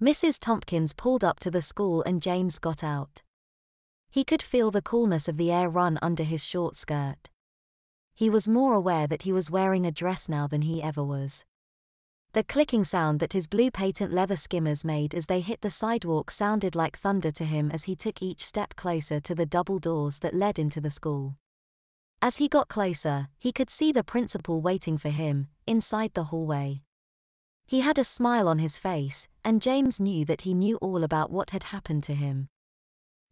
Mrs. Tompkins pulled up to the school and James got out. He could feel the coolness of the air run under his short skirt. He was more aware that he was wearing a dress now than he ever was. The clicking sound that his blue patent leather skimmers made as they hit the sidewalk sounded like thunder to him as he took each step closer to the double doors that led into the school. As he got closer, he could see the principal waiting for him, inside the hallway. He had a smile on his face, and James knew that he knew all about what had happened to him.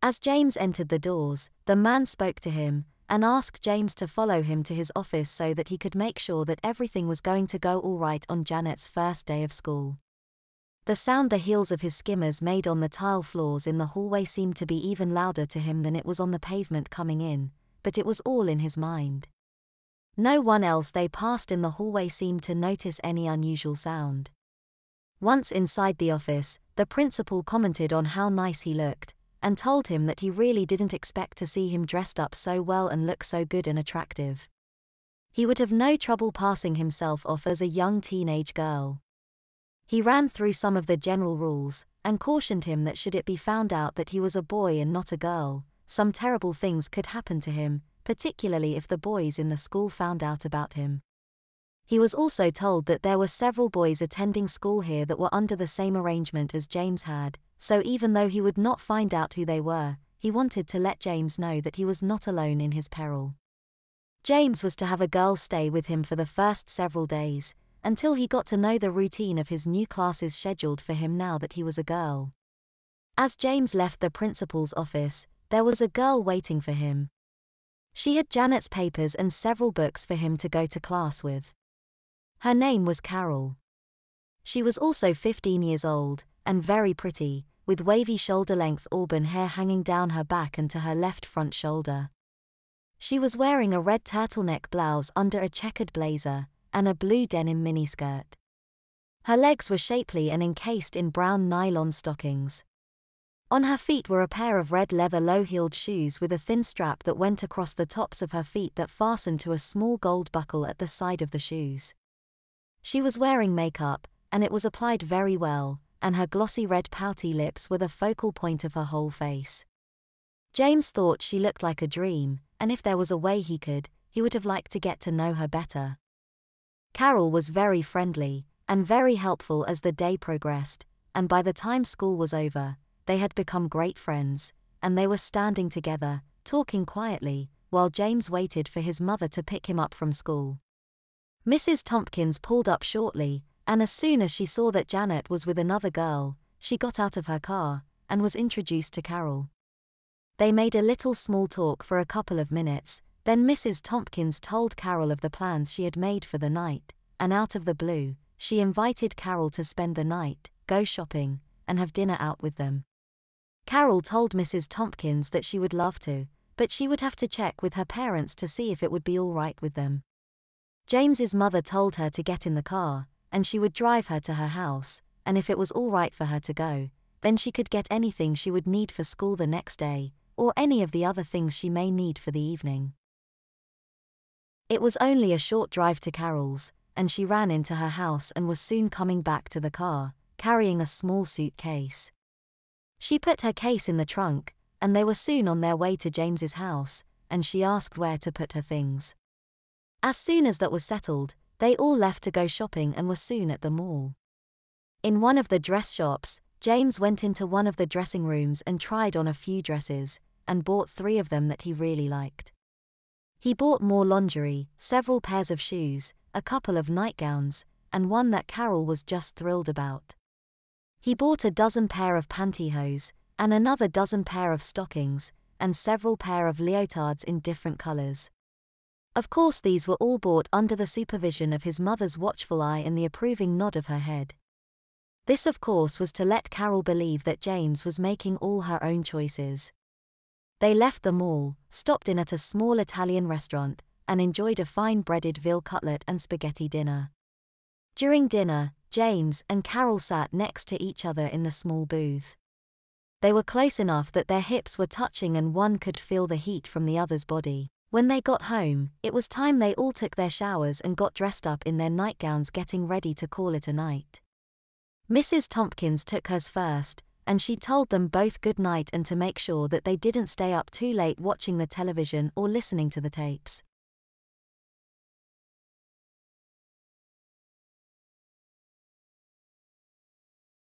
As James entered the doors, the man spoke to him, and asked James to follow him to his office so that he could make sure that everything was going to go all right on Janet's first day of school. The sound the heels of his skimmers made on the tile floors in the hallway seemed to be even louder to him than it was on the pavement coming in, but it was all in his mind. No one else they passed in the hallway seemed to notice any unusual sound. Once inside the office, the principal commented on how nice he looked, and told him that he really didn't expect to see him dressed up so well and look so good and attractive. He would have no trouble passing himself off as a young teenage girl. He ran through some of the general rules, and cautioned him that should it be found out that he was a boy and not a girl, some terrible things could happen to him, particularly if the boys in the school found out about him. He was also told that there were several boys attending school here that were under the same arrangement as James had, so even though he would not find out who they were, he wanted to let James know that he was not alone in his peril. James was to have a girl stay with him for the first several days, until he got to know the routine of his new classes scheduled for him now that he was a girl. As James left the principal's office, there was a girl waiting for him. She had Janet's papers and several books for him to go to class with. Her name was Carol. She was also 15 years old, and very pretty, with wavy shoulder-length auburn hair hanging down her back and to her left front shoulder. She was wearing a red turtleneck blouse under a checkered blazer, and a blue denim miniskirt. Her legs were shapely and encased in brown nylon stockings. On her feet were a pair of red leather low-heeled shoes with a thin strap that went across the tops of her feet that fastened to a small gold buckle at the side of the shoes. She was wearing makeup, and it was applied very well, and her glossy red pouty lips were the focal point of her whole face. James thought she looked like a dream, and if there was a way he would have liked to get to know her better. Carol was very friendly, and very helpful as the day progressed, and by the time school was over, they had become great friends, and they were standing together, talking quietly, while James waited for his mother to pick him up from school. Mrs. Tompkins pulled up shortly, and as soon as she saw that Janet was with another girl, she got out of her car, and was introduced to Carol. They made a little small talk for a couple of minutes, then Mrs. Tompkins told Carol of the plans she had made for the night, and out of the blue, she invited Carol to spend the night, go shopping, and have dinner out with them. Carol told Mrs. Tompkins that she would love to, but she would have to check with her parents to see if it would be all right with them. James's mother told her to get in the car, and she would drive her to her house, and if it was all right for her to go, then she could get anything she would need for school the next day, or any of the other things she may need for the evening. It was only a short drive to Carol's, and she ran into her house and was soon coming back to the car, carrying a small suitcase. She put her case in the trunk, and they were soon on their way to James's house, and she asked where to put her things. As soon as that was settled, they all left to go shopping and were soon at the mall. In one of the dress shops, James went into one of the dressing rooms and tried on a few dresses, and bought 3 of them that he really liked. He bought more lingerie, several pairs of shoes, a couple of nightgowns, and one that Carol was just thrilled about. He bought a dozen pair of pantyhose, and another dozen pair of stockings, and several pair of leotards in different colors. Of course these were all bought under the supervision of his mother's watchful eye and the approving nod of her head. This of course was to let Carol believe that James was making all her own choices. They left the mall, stopped in at a small Italian restaurant, and enjoyed a fine breaded veal cutlet and spaghetti dinner. During dinner, James and Carol sat next to each other in the small booth. They were close enough that their hips were touching and one could feel the heat from the other's body. When they got home, it was time they all took their showers and got dressed up in their nightgowns, getting ready to call it a night. Mrs. Tompkins took hers first, and she told them both good night and to make sure that they didn't stay up too late watching the television or listening to the tapes.